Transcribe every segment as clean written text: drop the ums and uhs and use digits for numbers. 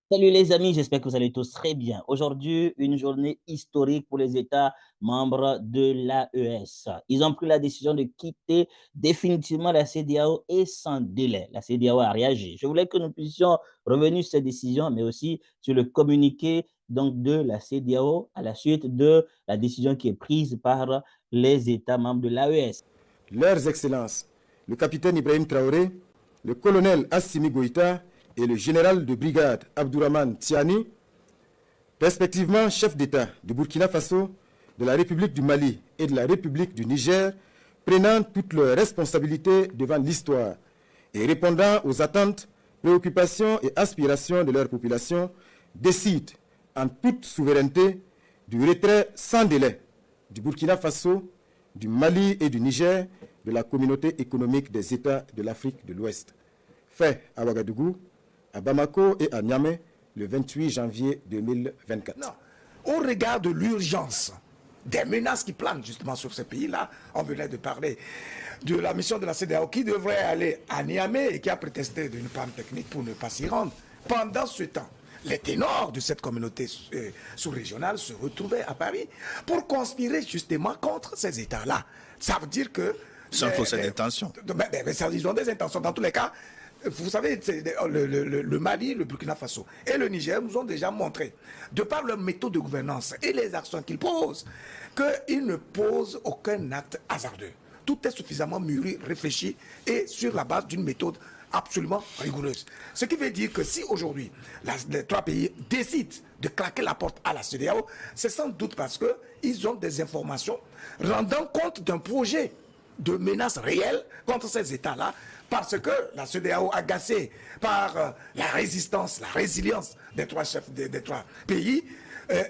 Salut les amis, j'espère que vous allez tous très bien. Aujourd'hui, une journée historique pour les États membres de l'AES. Ils ont pris la décision de quitter définitivement la CEDEAO et sans délai. La CEDEAO a réagi. Je voulais que nous puissions revenir sur cette décision, mais aussi sur le communiqué donc, de la CEDEAO à la suite de la décision qui est prise par les États membres de l'AES. Leurs Excellences, le capitaine Ibrahim Traoré, le colonel Assimi Goïta et le général de brigade Abdourahmane Tiani, respectivement chefs d'État du Burkina Faso, de la République du Mali et de la République du Niger, prenant toutes leurs responsabilités devant l'histoire et répondant aux attentes, préoccupations et aspirations de leur population, décident en toute souveraineté du retrait sans délai du Burkina Faso, du Mali et du Niger de la communauté économique des États de l'Afrique de l'Ouest. Fait à Ouagadougou, à Bamako et à Niamey le 28 janvier 2024. Non. Au regard de l'urgence des menaces qui planent justement sur ces pays-là, on venait de parler de la mission de la CEDEAO qui devrait aller à Niamey et qui a prétesté d'une panne technique pour ne pas s'y rendre. Pendant ce temps, les ténors de cette communauté sous-régionale se retrouvaient à Paris pour conspirer justement contre ces États-là. Ça veut dire que... C'est un procès d'intention. Ils ont des intentions. Dans tous les cas, vous savez, le Mali, le Burkina Faso et le Niger nous ont déjà montré, de par leur méthode de gouvernance et les actions qu'ils posent, qu'ils ne posent aucun acte hasardeux. Tout est suffisamment mûri, réfléchi et sur la base d'une méthode absolument rigoureuse. Ce qui veut dire que si aujourd'hui les trois pays décident de claquer la porte à la CEDEAO, c'est sans doute parce qu'ils ont des informations rendant compte d'un projet de menaces réelles contre ces États-là, parce que la CEDEAO, agacée par la résistance, la résilience des trois chefs des trois pays,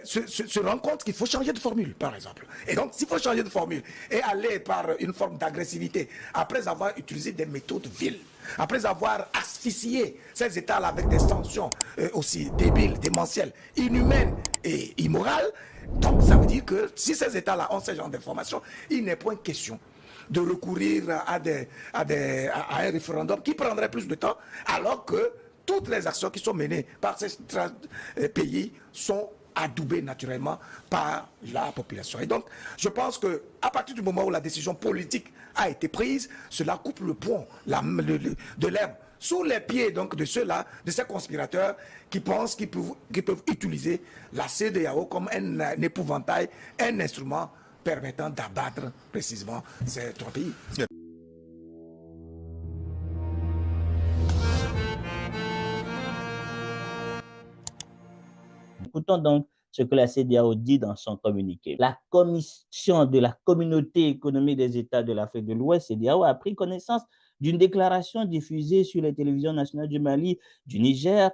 se rend compte qu'il faut changer de formule, par exemple. Et donc, s'il faut changer de formule et aller par une forme d'agressivité, après avoir utilisé des méthodes viles, après avoir asphyxié ces États-là avec des sanctions aussi débiles, démentielles, inhumaines et immorales, donc ça veut dire que si ces États-là ont ce genre d'informations, il n'est point question de recourir à un référendum qui prendrait plus de temps, alors que toutes les actions qui sont menées par ces pays sont adoubées naturellement par la population. Et donc, je pense qu'à partir du moment où la décision politique a été prise, cela coupe le pont de l'herbe sous les pieds donc de ceux-là, de ces conspirateurs qui pensent qu'ils peuvent utiliser la CEDEAO comme un épouvantail, un instrument permettant d'abattre précisément ces trois pays. Écoutons donc ce que la CEDEAO dit dans son communiqué. La commission de la communauté économique des États de l'Afrique de l'Ouest, CEDEAO, a pris connaissance d'une déclaration diffusée sur les télévisions nationales du Mali, du Niger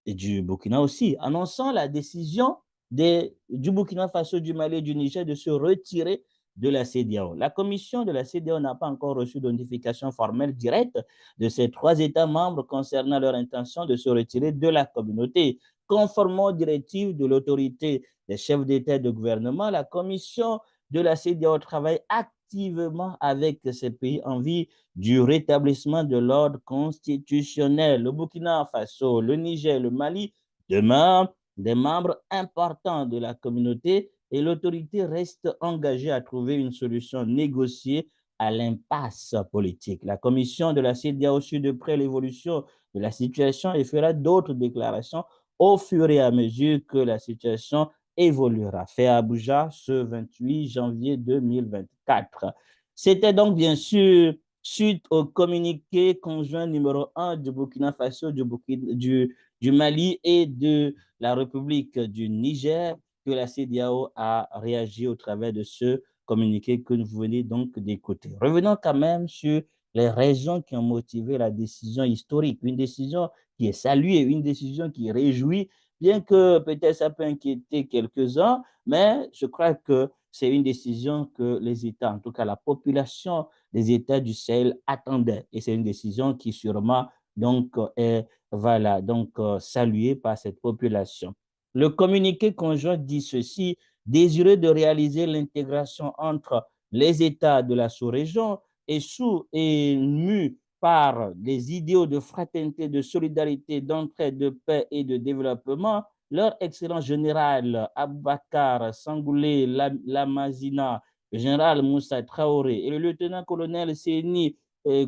et du Burkina aussi, annonçant la décision du Burkina Faso, du Mali et du Niger de se retirer de la CEDEAO. La commission de la CEDEAO n'a pas encore reçu de notification formelle directe de ces trois États membres concernant leur intention de se retirer de la communauté. Conformément aux directives de l'autorité des chefs d'État et de gouvernement, la commission de la CEDEAO travaille activement avec ces pays en vue du rétablissement de l'ordre constitutionnel. Le Burkina Faso, le Niger, le Mali demeurent des membres importants de la communauté et l'autorité reste engagée à trouver une solution négociée à l'impasse politique. La commission de la CEDEAO suit de près l'évolution de la situation et fera d'autres déclarations au fur et à mesure que la situation évoluera. Fait à Abuja ce 28 janvier 2024. C'était donc bien sûr suite au communiqué conjoint numéro 1 du Burkina Faso, du Mali et de la République du Niger que la CEDEAO a réagi au travers de ce communiqué que vous venez donc d'écouter. Revenons quand même sur les raisons qui ont motivé la décision historique, une décision qui est saluée, une décision qui réjouit, bien que peut-être ça peut inquiéter quelques-uns, mais je crois que c'est une décision que les États, en tout cas la population des États du Sahel attendaient. Et c'est une décision qui sûrement donc est voilà, donc, saluée par cette population. Le communiqué conjoint dit ceci: désireux de réaliser l'intégration entre les États de la sous-région et mu par des idéaux de fraternité, de solidarité, d'entraide, de paix et de développement, leur excellent général Aboubakar Sangoulé Lamazina, le général Moussa Traoré et le lieutenant-colonel Séni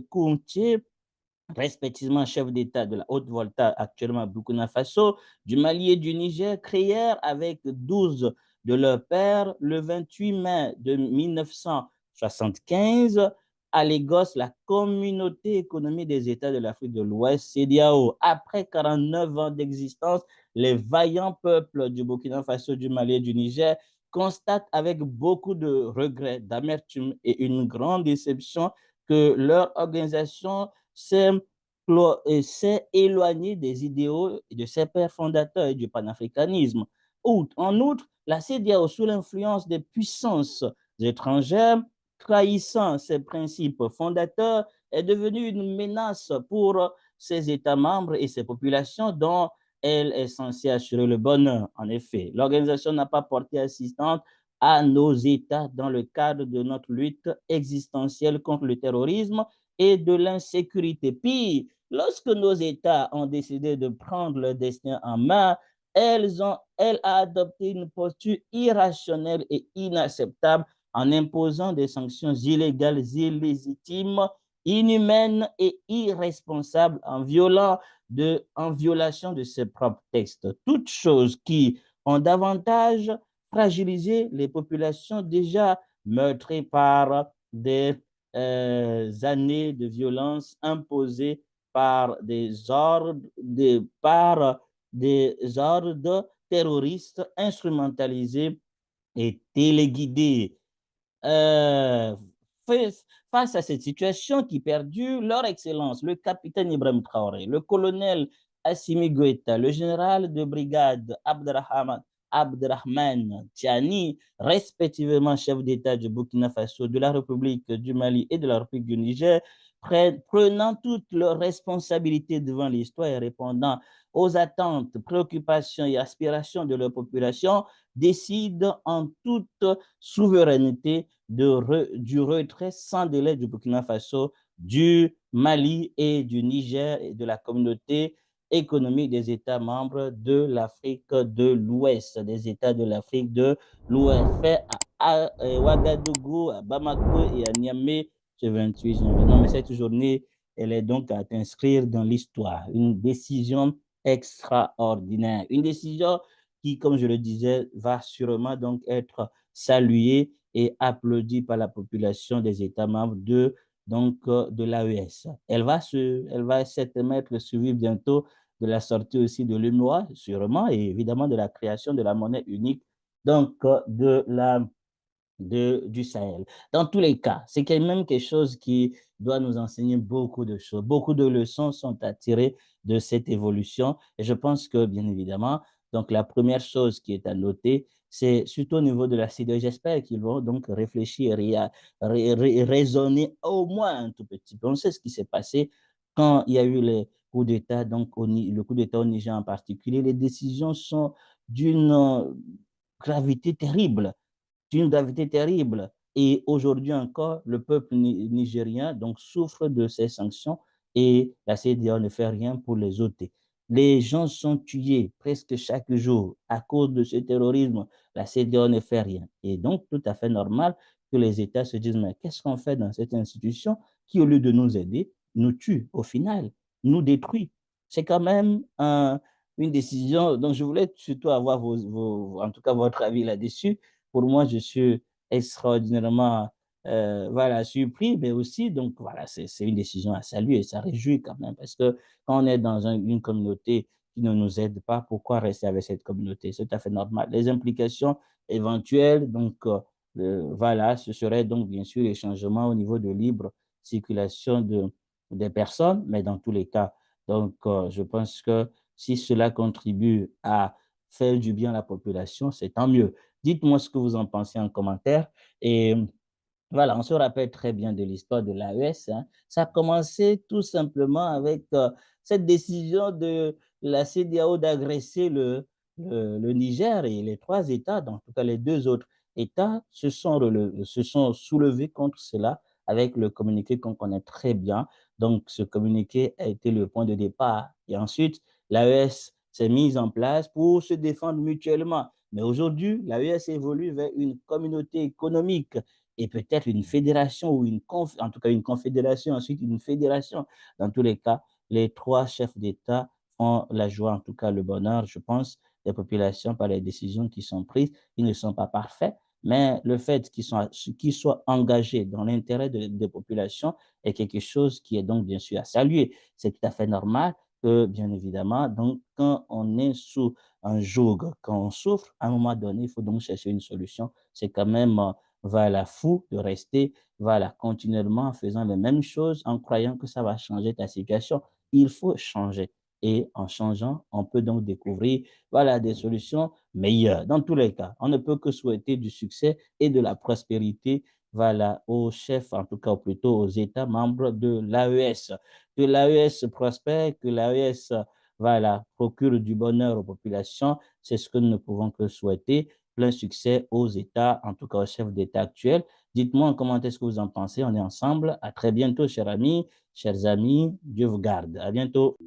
Kounché, respectivement chef d'État de la Haute-Volta, actuellement à Burkina Faso, du Mali et du Niger, créèrent avec 12 de leurs pairs le 28 mai de 1975 à Lagos la Communauté économique des États de l'Afrique de l'Ouest, CEDEAO. Après 49 ans d'existence, les vaillants peuples du Burkina Faso, du Mali et du Niger constatent avec beaucoup de regrets, d'amertume et une grande déception que leur organisation s'est éloignée des idéaux de ses pères fondateurs et du panafricanisme. En outre, la CEDEAO, sous l'influence des puissances étrangères, trahissant ses principes fondateurs, est devenue une menace pour ses États membres et ses populations dont elle est censée assurer le bonheur. En effet, l'organisation n'a pas porté assistance à nos États dans le cadre de notre lutte existentielle contre le terrorisme et de l'insécurité. Puis, lorsque nos États ont décidé de prendre leur destin en main, elle a adopté une posture irrationnelle et inacceptable en imposant des sanctions illégales, illégitimes, inhumaines et irresponsables en violation de ses propres textes. Toutes choses qui ont davantage fragilisé les populations déjà meurtries par des années de violence imposées par des ordres terroristes instrumentalisés et téléguidés. Euh, Face à cette situation qui perdure, leur excellence, le capitaine Ibrahim Traoré, le colonel Assimi Goïta, le général de brigade Abderrahman Tiani, respectivement chef d'État du Burkina Faso, de la République du Mali et de la République du Niger, prenant toutes leurs responsabilités devant l'histoire et répondant aux attentes, préoccupations et aspirations de leur population, décident en toute souveraineté du retrait sans délai du Burkina Faso, du Mali et du Niger et de la communauté économique des États membres de l'Afrique de l'Ouest, des États de l'Afrique de l'Ouest, fait à Ouagadougou, à Bamako et à Niamey ce 28 janvier. Non, mais cette journée, elle est donc à inscrire dans l'histoire. Une décision extraordinaire, une décision qui, comme je le disais, va sûrement donc être saluée et applaudie par la population des États membres de l'AES. Elle va certainement être suivie bientôt de la sortie aussi de l'UMOA, sûrement, et évidemment de la création de la monnaie unique, donc du Sahel. Dans tous les cas, c'est quand même quelque chose qui doit nous enseigner beaucoup de choses. Beaucoup de leçons sont à tirer de cette évolution. Et je pense que, bien évidemment, donc la première chose qui est à noter, c'est surtout au niveau de la CEDEAO. J'espère qu'ils vont donc réfléchir et raisonner au moins un tout petit peu. On sait ce qui s'est passé quand il y a eu les coups d'État, donc le coup d'État au Niger en particulier. Les décisions sont d'une gravité terrible, d'une gravité terrible. Et aujourd'hui encore, le peuple nigérien donc, souffre de ces sanctions et la CEDEAO ne fait rien pour les ôter. Les gens sont tués presque chaque jour à cause de ce terrorisme. La CEDEAO ne fait rien. Et donc, tout à fait normal que les États se disent, mais qu'est-ce qu'on fait dans cette institution qui, au lieu de nous aider, nous tue au final, nous détruit. C'est quand même une décision dont je voulais surtout avoir en tout cas votre avis là-dessus. Pour moi, je suis extraordinairement voilà, surpris, mais aussi, donc voilà, c'est une décision à saluer, ça réjouit quand même, parce que quand on est dans une communauté qui ne nous aide pas, pourquoi rester avec cette communauté? C'est tout à fait normal. Les implications éventuelles, donc voilà, ce serait donc bien sûr les changements au niveau de libre circulation des personnes, mais dans tous les cas, donc je pense que si cela contribue à faire du bien à la population, c'est tant mieux. Dites-moi ce que vous en pensez en commentaire. Et voilà, on se rappelle très bien de l'histoire de l'AES. Hein. Ça a commencé tout simplement avec cette décision de la CEDEAO d'agresser le Niger et les trois États, en tout cas les deux autres États, se sont soulevés contre cela avec le communiqué qu'on connaît très bien. Donc, ce communiqué a été le point de départ. Et ensuite, l'AES s'est mise en place pour se défendre mutuellement. Mais aujourd'hui, l'AES évolue vers une communauté économique et peut-être une fédération ou en tout cas une confédération, ensuite une fédération. Dans tous les cas, les trois chefs d'État font la joie, en tout cas le bonheur, je pense, des populations par les décisions qui sont prises. Ils ne sont pas parfaits, mais le fait qu'ils soient engagés dans l'intérêt des populations est quelque chose qui est donc bien sûr à saluer. C'est tout à fait normal que, bien évidemment, donc, quand on est sous un joug, quand on souffre, à un moment donné, il faut donc chercher une solution. C'est quand même voilà, fou de rester voilà, continuellement en faisant les mêmes choses, en croyant que ça va changer ta situation. Il faut changer. Et en changeant, on peut donc découvrir voilà, des solutions meilleures. Dans tous les cas, on ne peut que souhaiter du succès et de la prospérité voilà, aux chefs, en tout cas ou plutôt aux États membres de l'AES. Que l'AES prospère, que l'AES voilà, procure du bonheur aux populations, c'est ce que nous ne pouvons que souhaiter. Plein succès aux États, en tout cas aux chefs d'État actuels. Dites-moi comment est-ce que vous en pensez. On est ensemble. À très bientôt, chers amis, chers amis. Dieu vous garde. À bientôt.